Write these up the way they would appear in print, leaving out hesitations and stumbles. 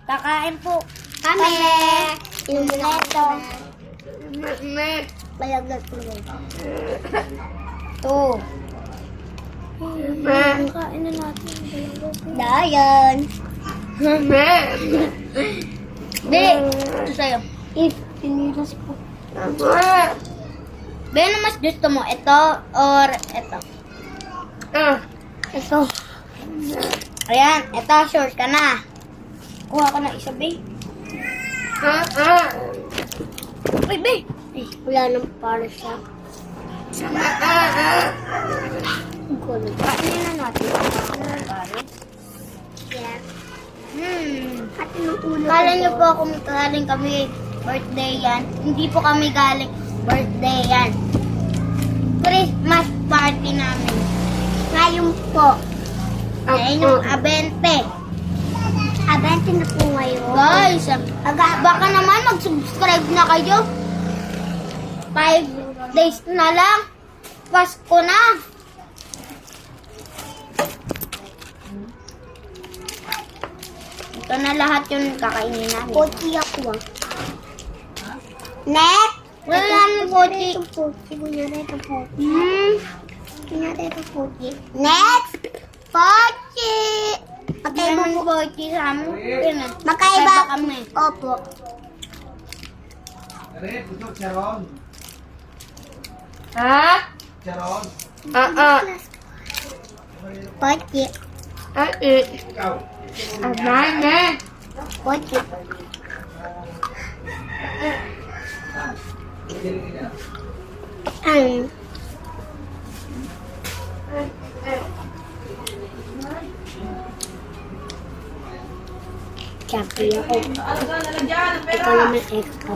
Kakain po Kami. Inom na ito. Palaglag po lang. Ito. Kain na natin. Dayan. Be, ito sa'yo. Pinilas po. Be, ano mas gusto mo? Ito or ito? Ito. Ayan, ito, sure ka na. Kuha ka na isa, Be. Uy, Be. Ay, wala nang para siya. Gulo. Kainin na natin. Pare. Yeah. Hmm. At tinutulog. Kala niyo po kung galing kami birthday yan. Hindi po kami galing birthday yan. Christmas party namin. Ngayon po. Ngayon yung abente. Abente na po ngayon. Guys, baka naman mag-subscribe na kayo. 5 days na lang. Pasko na. Ito na lahat yung kakainin namin. Pochi ako. Next. Wala nang pochi. Ito pochi. Kunyari ito pochi. Kunyari ito pochi. Next. Pochi. Okay, mong pochi sa amin. Magkaiba kami. Opo. Ha? Pochi. Pochi. Champion ako. Ikaw naman extra.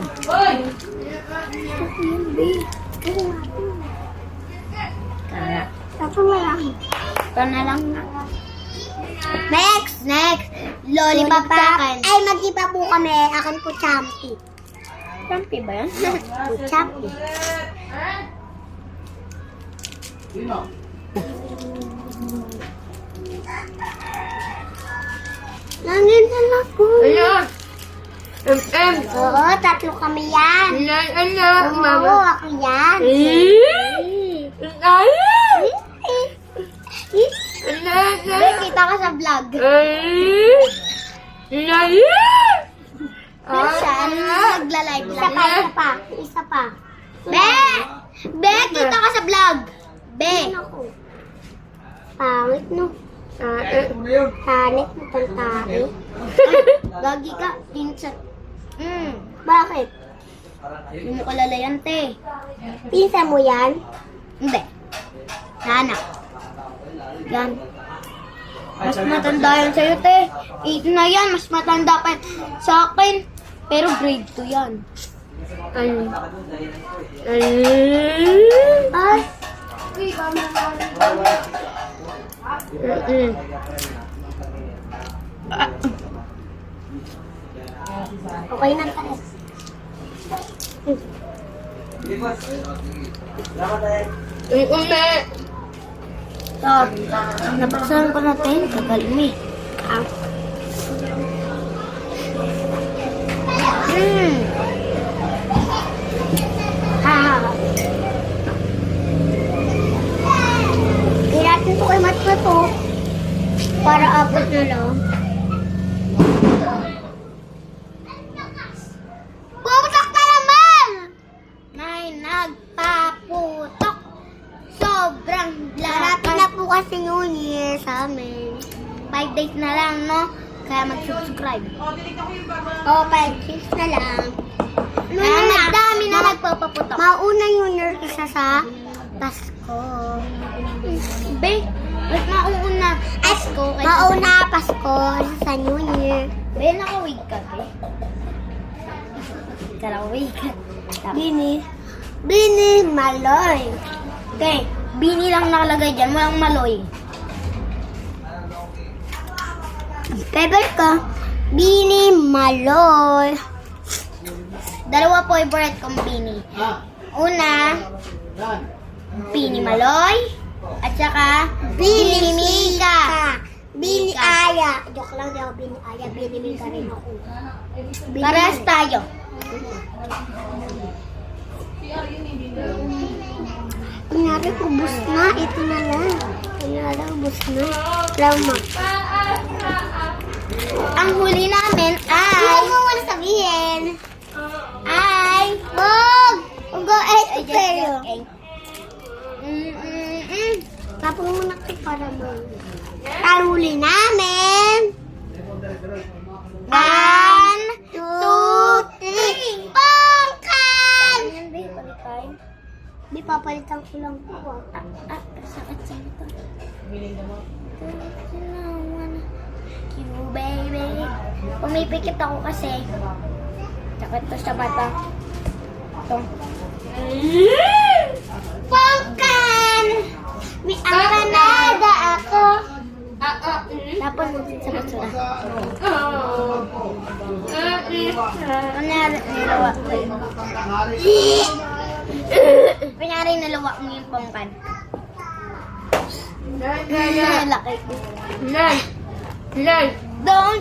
Ito na lang. Ito na lang. Next! Next. Lollipop sa akin. Ay, mag-iba po kami. Akin po champi. Champi ba yan? Po champi. Nangin na ako. Ayun. Oo, tatlo kami yan. Oo, ako yan. Be, kita ka sa vlog. Saan nagla-live Isa pa, isa pa. Isa pa. Be! Be, kita ka sa vlog. Be! Ako. Pangit, no? Pangit mo tantari. Gagi ka. Pinsan. Bakit? Hindi mo kalalayan, te. Pinsa mo yan? Hindi. Nanak. Yan. Mas matanda yan sa'yo, te. 8 na yan. Mas matanda pa yan sa akin. Pero grade 2 yan. Ay. Okay na tayo. Stop. Nabuksan ko natin. Kagalmi. Hiratin ko kay Matma to. Para abot na lang. Putok ka naman! May nagpaputok. Sobrang Hiratin lakas. na po kasi New Year sa amin. 5 days na lang, no? Kaya mag-subscribe. O, 5 days na lang. Kaya madami na nagpapaputok. Mauna New Year isa sa Pasko. Be, mas mauuna. Pasko. Mauna Pasko isa sa New Year. Be, nakawig ka, be. Nakawig ka. Bini. Bini Maloy. Okay, bini lang nakalagay dyan. Walang maloy. Favorite ko, Bini Maloy. Dalawa po favorite kong bini. Una, Bini Maloy. At saka, Bini Mika. Bini Aya. Joke lang, di ako Bini Aya. Bini ka rin ako. Parehas tayo. Kunyari, ubus na. Ito na lang. Kunyari, ubus na. Lama. Ang huli namin ay... Huwag mo muna sabihin. Ay... Huwag! Huwag go eat kayo. Tapos muna ito para mo. Ang huli namin. 1, 2, 3. Pangkan! Di papalitan ko lang po. Sakit sa ito. You, baby. Pumipikit ako kasi. Sakit to sa mata. Ito. Pangkan! May angkanada ako. Tapos natin sa basura. Nilawa ko yun. Kunyari nalawa mo yung pangkan. Laki ko. Don't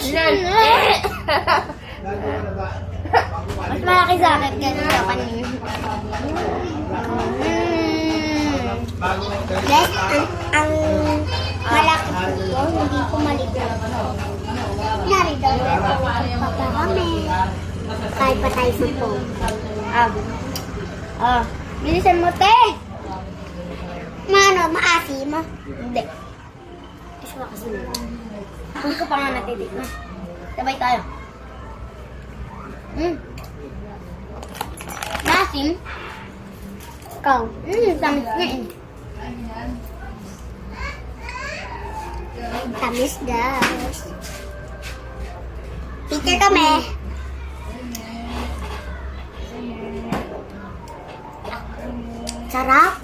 mas malaki sa akin ganun sa kanina. Guys, ang malaki po yun, hindi ko maliit. Nari daw papa kami. Kahit pa tayo sa phone. Bilisan mo, te! Mano, maasim? Hindi. Iswa kasi nila. Hindi ko pa nga natitikman. Sabay tayo. Masim? Ikaw. Tamis na eh. Tamis guys. Picture kami. Sarap.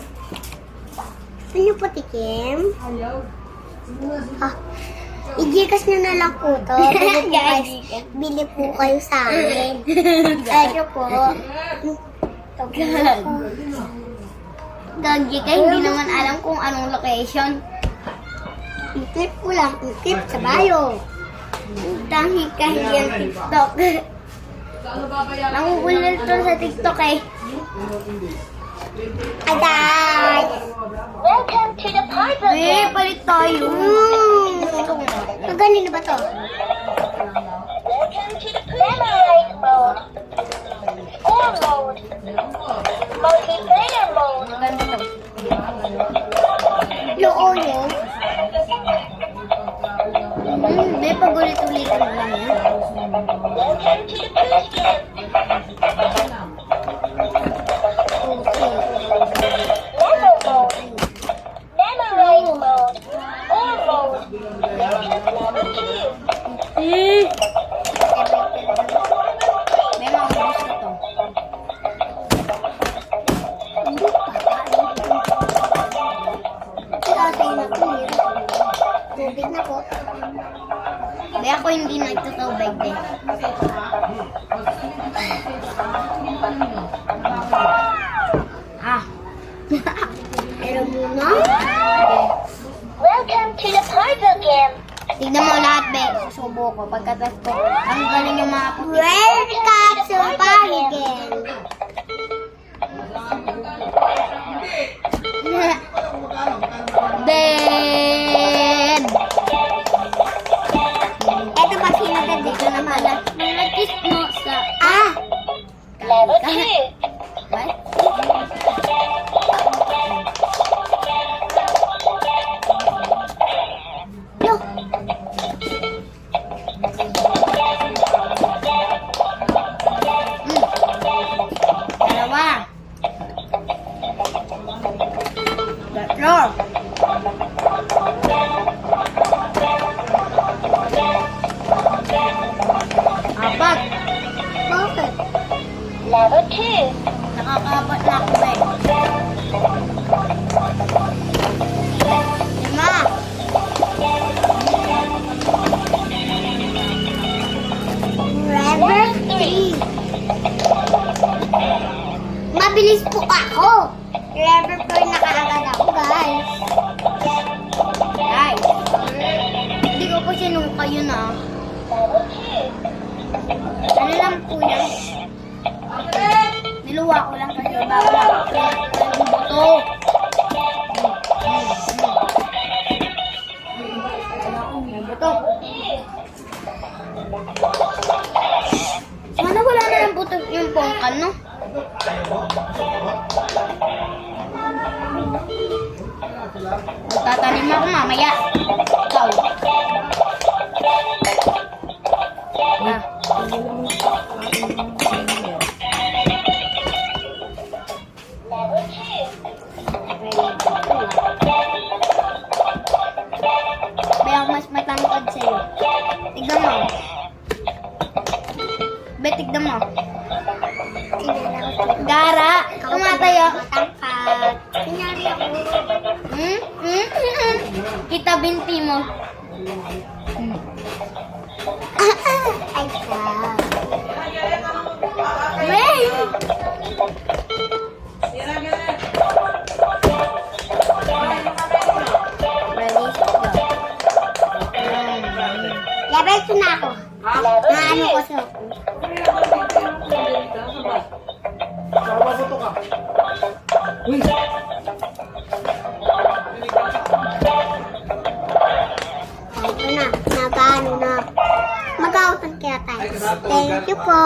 Ano po tikim? I-Gcash nyo na lang po to. Bili po kayo sa amin. Ito po. Gagi ka, hindi naman alam kung anong location. I-clip ko lang. I-clip sa bio. Tangi ka, hindi ang TikTok. Nangugulil to sa TikTok eh. Hi guys! Welcome to the party. Palit tayo. Ganito ba to? Welcome to the memorize mode. Score mode. Multiplayer mode. Loo yun. Hindi, pag-ulit-ulitin lang yan. Welcome to the first game. Level mode. Memorize mode. Or mode. Welcome to level 2. May mga ubus na to. Tatay na po yun. Tubig na po. Hindi ako hindi nagtutubig din. Pero muna. Welcome to the puzzle game. Tignan mo lahat, be. Susubo ko. Pagkatas ko, ang galing yung mga puti. Welcome to the puzzle game. Dead! Ito pa sinunod dito naman. Malagkis mo sa... Level 2. What? Look. Dalawa. Tatlo. Apat. Bakit? Level 2. Nakakaapat na ako, be. Lima. Level 3. Mabilis po ako. Level 4 nakaagad ako, guys. Guys. Hindi kayo na. Ano lang po yan? Niluwa ko lang kasi bago lang. Yung buto. Yung buto. Sana wala na yung buto yung pongkan, no? Tatanim ako mamaya. Ikaw. Ah. May ako mas matangkad sa'yo. Tignan mo. Be, tignan mo. Gara, tumatayo. Matangkad. Kunyari ako. Kita binti mo. Ay, ka. Wey! Ready? Go. Level 2 na ako. Naano ko sa ako. Ito na. Nagaano na. Mag-outan kaya tayo. Thank you po.